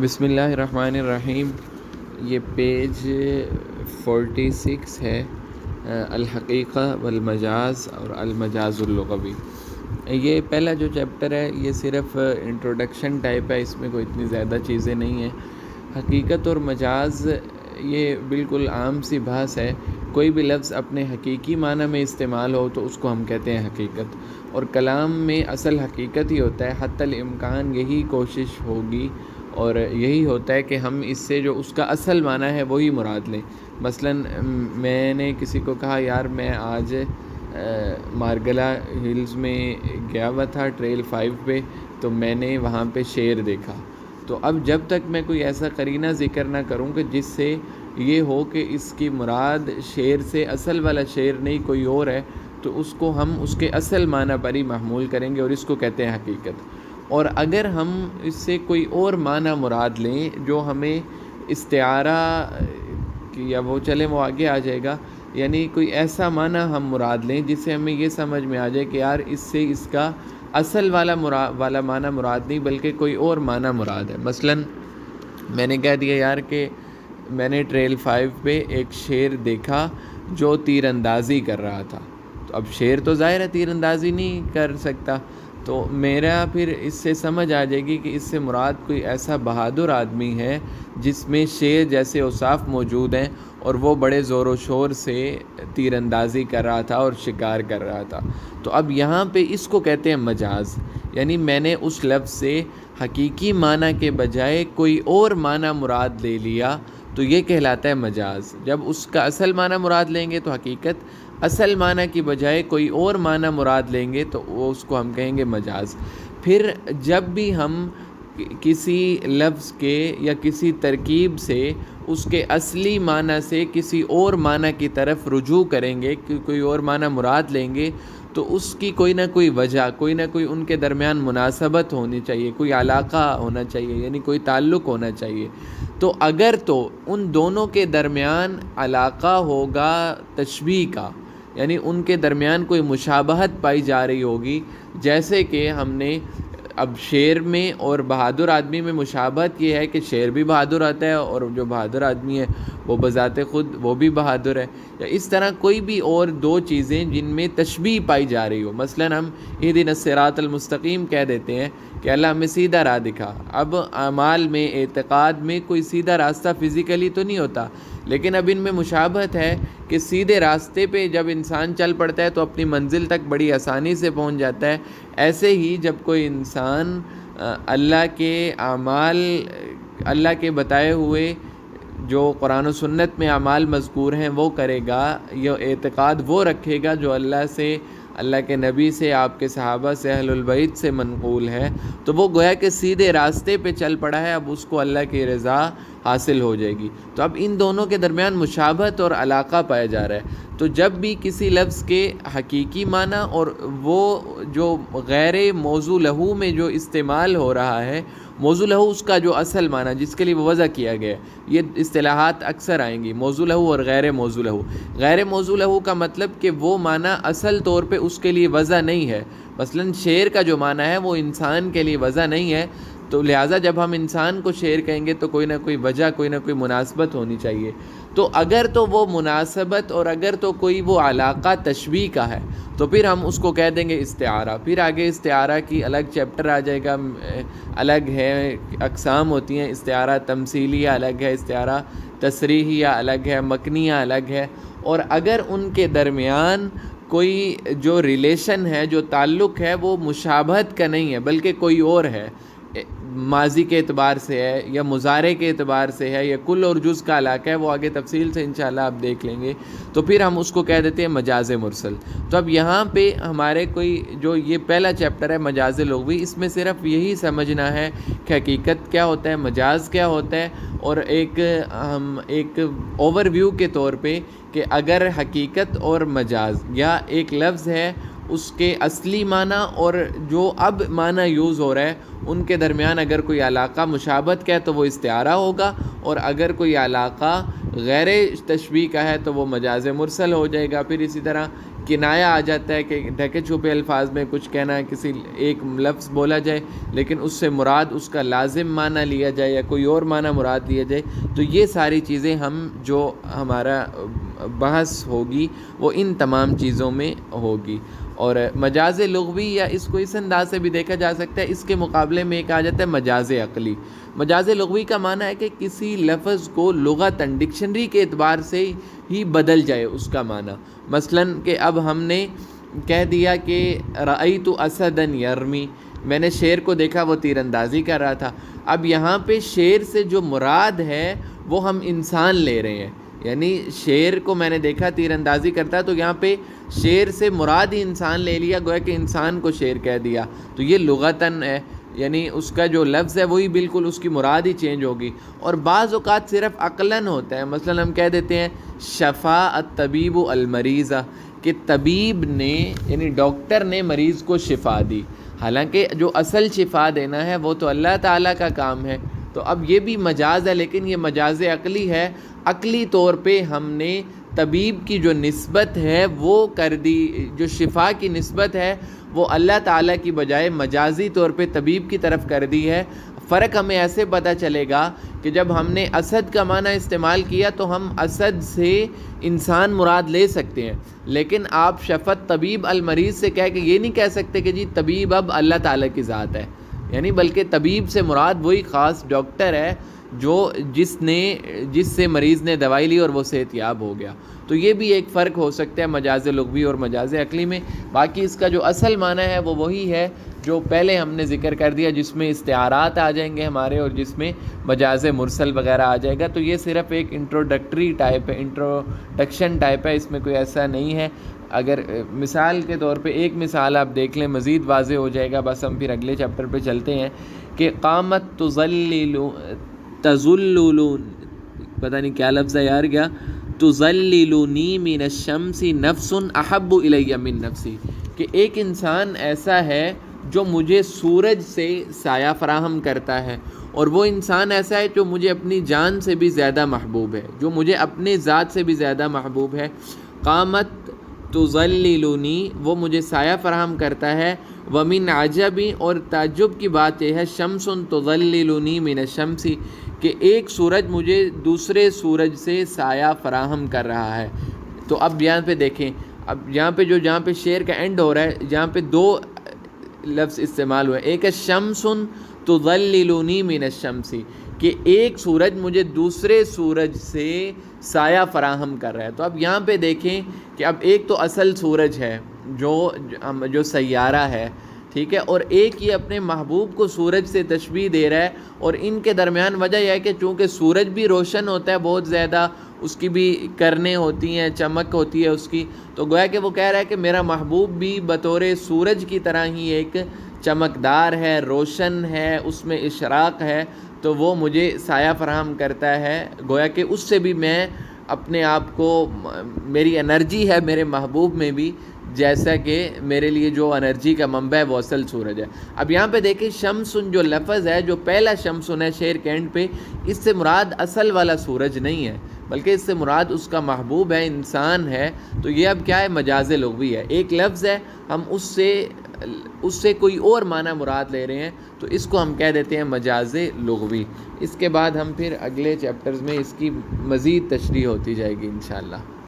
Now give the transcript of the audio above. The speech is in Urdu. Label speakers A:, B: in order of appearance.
A: بسم اللہ الرحمن الرحیم۔ یہ پیج 46 ہے، الحقیقہ والمجاز اور المجاز اللغوی۔ یہ پہلا جو چیپٹر ہے یہ صرف انٹروڈکشن ٹائپ ہے، اس میں کوئی اتنی زیادہ چیزیں نہیں ہیں۔ حقیقت اور مجاز یہ بالکل عام سی بحث ہے۔ کوئی بھی لفظ اپنے حقیقی معنی میں استعمال ہو تو اس کو ہم کہتے ہیں حقیقت، اور کلام میں اصل حقیقت ہی ہوتا ہے۔ حتی الامکان یہی کوشش ہوگی اور یہی ہوتا ہے کہ ہم اس سے جو اس کا اصل معنی ہے وہی مراد لیں۔ مثلاً میں نے کسی کو کہا یار میں آج مارگلا ہلز میں گیا ہوا تھا ٹریل 5 پہ، تو میں نے وہاں پہ شیر دیکھا۔ تو اب جب تک میں کوئی ایسا قرینہ ذکر نہ کروں کہ جس سے یہ ہو کہ اس کی مراد شیر سے اصل والا شیر نہیں کوئی اور ہے، تو اس کو ہم اس کے اصل معنی پر ہی محمول کریں گے اور اس کو کہتے ہیں حقیقت۔ اور اگر ہم اس سے کوئی اور معنی مراد لیں جو ہمیں استعارہ یا وہ آگے آ جائے گا، یعنی کوئی ایسا معنی ہم مراد لیں جس سے ہمیں یہ سمجھ میں آ جائے کہ یار اس سے اس کا اصل والا معنی مراد نہیں بلکہ کوئی اور معنی مراد ہے۔ مثلاً میں نے کہہ دیا یار کہ میں نے ٹریل 5 پہ ایک شیر دیکھا جو تیر اندازی کر رہا تھا۔ تو اب شیر تو ظاہر ہے تیر اندازی نہیں کر سکتا، تو میرا پھر اس سے سمجھ آ جائے گی کہ اس سے مراد کوئی ایسا بہادر آدمی ہے جس میں شیر جیسے اوصاف موجود ہیں، اور وہ بڑے زور و شور سے تیر اندازی کر رہا تھا اور شکار کر رہا تھا۔ تو اب یہاں پہ اس کو کہتے ہیں مجاز، یعنی میں نے اس لفظ سے حقیقی معنی کے بجائے کوئی اور معنی مراد لے لیا، تو یہ کہلاتا ہے مجاز۔ جب اس کا اصل معنی مراد لیں گے تو حقیقت، اصل معنی کی بجائے کوئی اور معنی مراد لیں گے تو وہ اس کو ہم کہیں گے مجاز۔ پھر جب بھی ہم کسی لفظ کے یا کسی ترکیب سے اس کے اصلی معنی سے کسی اور معنی کی طرف رجوع کریں گے، کوئی اور معنی مراد لیں گے، تو اس کی کوئی نہ کوئی وجہ، کوئی نہ کوئی ان کے درمیان مناسبت ہونی چاہیے، کوئی علاقہ ہونا چاہیے، یعنی کوئی تعلق ہونا چاہیے۔ تو اگر تو ان دونوں کے درمیان علاقہ ہوگا تشبیہ کا، یعنی ان کے درمیان کوئی مشابہت پائی جا رہی ہوگی، جیسے کہ ہم نے اب شیر میں اور بہادر آدمی میں مشابہت یہ ہے کہ شیر بھی بہادر آتا ہے اور جو بہادر آدمی ہے وہ بذات خود وہ بھی بہادر ہے، یا اس طرح کوئی بھی اور دو چیزیں جن میں تشبیہ پائی جا رہی ہو۔ مثلاً ہم اہدنا الصراط المستقیم کہہ دیتے ہیں کہ اللہ ہمیں سیدھا راہ دکھا۔ اب اعمال میں، اعتقاد میں کوئی سیدھا راستہ فزیکلی تو نہیں ہوتا، لیکن اب ان میں مشابہت ہے کہ سیدھے راستے پہ جب انسان چل پڑتا ہے تو اپنی منزل تک بڑی آسانی سے پہنچ جاتا ہے۔ ایسے ہی جب کوئی انسان اللہ کے اعمال، اللہ کے بتائے ہوئے جو قرآن و سنت میں اعمال مذکور ہیں وہ کرے گا، یہ اعتقاد وہ رکھے گا جو اللہ سے، اللہ کے نبی سے، آپ کے صحابہ سے، اہل البیت سے منقول ہے، تو وہ گویا کہ سیدھے راستے پہ چل پڑا ہے، اب اس کو اللہ کی رضا حاصل ہو جائے گی۔ تو اب ان دونوں کے درمیان مشابہت اور علاقہ پایا جا رہا ہے۔ تو جب بھی کسی لفظ کے حقیقی معنی اور وہ جو غیر موضوع لہو میں جو استعمال ہو رہا ہے، موضوع لہو اس کا جو اصل معنی جس کے لیے وہ وضع کیا گیا ہے، یہ اصطلاحات اکثر آئیں گی، موضوع لہو اور غیر موضوع لہو۔ غیر موضوع لہو کا مطلب کہ وہ معنی اصل طور پہ اس کے لیے وضع نہیں ہے۔ مثلاً شیر کا جو معنی ہے وہ انسان کے لیے وضع نہیں ہے، تو لہٰذا جب ہم انسان کو شیر کہیں گے تو کوئی نہ کوئی وجہ، کوئی نہ کوئی مناسبت ہونی چاہیے۔ تو اگر تو وہ مناسبت اور اگر تو کوئی وہ علاقہ تشبیہ کا ہے تو پھر ہم اس کو کہہ دیں گے استعارہ۔ پھر آگے استعارہ کی الگ چیپٹر آ جائے گا، الگ ہے، اقسام ہوتی ہیں۔ استعارہ تمثیلیہ الگ ہے، استعارہ تصریحیہ الگ ہے، مکنیہ الگ ہے۔ اور اگر ان کے درمیان کوئی جو ریلیشن ہے، جو تعلق ہے، وہ مشابہت کا نہیں ہے بلکہ کوئی اور ہے، ماضی کے اعتبار سے ہے یا مضارع کے اعتبار سے ہے یا کل اور جز کا علاقہ ہے، وہ آگے تفصیل سے انشاءاللہ آپ دیکھ لیں گے، تو پھر ہم اس کو کہہ دیتے ہیں مجاز مرسل۔ تو اب یہاں پہ ہمارے کوئی جو یہ پہلا چیپٹر ہے مجاز لغوی، اس میں صرف یہی سمجھنا ہے کہ حقیقت کیا ہوتا ہے، مجاز کیا ہوتا ہے، اور ایک اوور ویو کے طور پہ کہ اگر حقیقت اور مجاز یا ایک لفظ ہے اس کے اصلی معنی اور جو اب معنی یوز ہو رہا ہے ان کے درمیان اگر کوئی علاقہ مشابہت کا ہے تو وہ استعارہ ہوگا، اور اگر کوئی علاقہ غیر تشبیہ کا ہے تو وہ مجاز مرسل ہو جائے گا۔ پھر اسی طرح کنایا آ جاتا ہے کہ ڈھکے چھپے الفاظ میں کچھ کہنا، کسی ایک لفظ بولا جائے لیکن اس سے مراد اس کا لازم معنی لیا جائے یا کوئی اور معنی مراد لیا جائے، تو یہ ساری چیزیں ہم جو ہمارا بحث ہوگی وہ ان تمام چیزوں میں ہوگی۔ اور مجاز لغوی یا اس کو اس انداز سے بھی دیکھا جا سکتا ہے، اس کے مقابلے میں ایک آ جاتا ہے مجاز عقلی۔ مجاز لغوی کا معنی ہے کہ کسی لفظ کو لغتاً ڈکشنری کے اعتبار سے ہی بدل جائے اس کا معنی۔ مثلاً کہ اب ہم نے کہہ دیا کہ رأیت اسدًا یرمی، میں نے شیر کو دیکھا وہ تیر اندازی کر رہا تھا۔ اب یہاں پہ شیر سے جو مراد ہے وہ ہم انسان لے رہے ہیں، یعنی شیر کو میں نے دیکھا تیر اندازی کرتا، تو یہاں پہ شیر سے مراد ہی انسان لے لیا، گویا کہ انسان کو شیر کہہ دیا، تو یہ لغتاً ہے، یعنی اس کا جو لفظ ہے وہی بالکل اس کی مراد ہی چینج ہوگی۔ اور بعض اوقات صرف عقلاً ہوتا ہے، مثلاً ہم کہہ دیتے ہیں شفا الطبیب المریض، کہ طبیب نے یعنی ڈاکٹر نے مریض کو شفا دی، حالانکہ جو اصل شفا دینا ہے وہ تو اللہ تعالیٰ کا کام ہے۔ تو اب یہ بھی مجاز ہے، لیکن یہ مجاز عقلی ہے، عقلی طور پہ ہم نے طبیب کی جو نسبت ہے وہ کر دی، جو شفا کی نسبت ہے وہ اللہ تعالیٰ کی بجائے مجازی طور پہ طبیب کی طرف کر دی ہے۔ فرق ہمیں ایسے پتہ چلے گا کہ جب ہم نے اسد کا معنی استعمال کیا تو ہم اسد سے انسان مراد لے سکتے ہیں، لیکن آپ شفت طبیب المریض سے کہہ کے یہ نہیں کہہ سکتے کہ جی طبیب اب اللہ تعالیٰ کی ذات ہے، یعنی بلکہ طبیب سے مراد وہی خاص ڈاکٹر ہے جس سے مریض نے دوائی لی اور وہ صحت یاب ہو گیا۔ تو یہ بھی ایک فرق ہو سکتا ہے مجاز لغوی اور مجاز عقلی میں۔ باقی اس کا جو اصل معنی ہے وہ وہی ہے جو پہلے ہم نے ذکر کر دیا، جس میں استعارات آ جائیں گے ہمارے اور جس میں مجاز مرسل وغیرہ آ جائے گا۔ تو یہ صرف ایک انٹروڈکٹری ٹائپ ہے، انٹروڈکشن ٹائپ ہے، اس میں کوئی ایسا نہیں ہے۔ اگر مثال کے طور پہ ایک مثال آپ دیکھ لیں مزید واضح ہو جائے گا، بس ہم پھر اگلے چیپٹر پہ چلتے ہیں کہ قامت تزللون، پتہ نہیں کیا لفظ ہے یار، کیا تزللونی من الشمس نفس احب الی من نفسی، کہ ایک انسان ایسا ہے جو مجھے سورج سے سایہ فراہم کرتا ہے، اور وہ انسان ایسا ہے جو مجھے اپنی جان سے بھی زیادہ محبوب ہے، جو مجھے اپنے ذات سے بھی زیادہ محبوب ہے۔ قامت تظللنی، وہ مجھے سایہ فراہم کرتا ہے، ومن عجبی، اور تعجب کی بات یہ ہے، شمس تظللنی من الشمس، کہ ایک سورج مجھے دوسرے سورج سے سایہ فراہم کر رہا ہے۔ تو اب یہاں پہ دیکھیں، اب جہاں پہ شعر کا اینڈ ہو رہا ہے، جہاں پہ دو لفظ استعمال ہوئے، ایک ہے شمس تظللنی من الشمس، کہ ایک سورج مجھے دوسرے سورج سے سایہ فراہم کر رہا ہے۔ تو اب یہاں پہ دیکھیں کہ اب ایک تو اصل سورج ہے جو سیارہ ہے، ٹھیک ہے، اور ایک یہ اپنے محبوب کو سورج سے تشبیہ دے رہا ہے، اور ان کے درمیان وجہ یہ ہے کہ چونکہ سورج بھی روشن ہوتا ہے بہت زیادہ، اس کی بھی کرنیں ہوتی ہیں، چمک ہوتی ہے اس کی، تو گویا کہ وہ کہہ رہا ہے کہ میرا محبوب بھی بطور سورج کی طرح ہی ایک چمکدار ہے، روشن ہے، اس میں اشراق ہے، تو وہ مجھے سایہ فراہم کرتا ہے، گویا کہ اس سے بھی میں اپنے آپ کو، میری انرجی ہے میرے محبوب میں بھی، جیسا کہ میرے لیے جو انرجی کا منبع ہے وہ اصل سورج ہے۔ اب یہاں پہ دیکھیں شمسن جو لفظ ہے، جو پہلا شمسن ہے شعر کے اینڈ پہ، اس سے مراد اصل والا سورج نہیں ہے، بلکہ اس سے مراد اس کا محبوب ہے، انسان ہے۔ تو یہ اب کیا ہے، مجاز لغوی ہے، ایک لفظ ہے، ہم اس سے کوئی اور معنی مراد لے رہے ہیں، تو اس کو ہم کہہ دیتے ہیں مجاز لغوی۔ اس کے بعد ہم پھر اگلے چیپٹرز میں اس کی مزید تشریح ہوتی جائے گی انشاءاللہ۔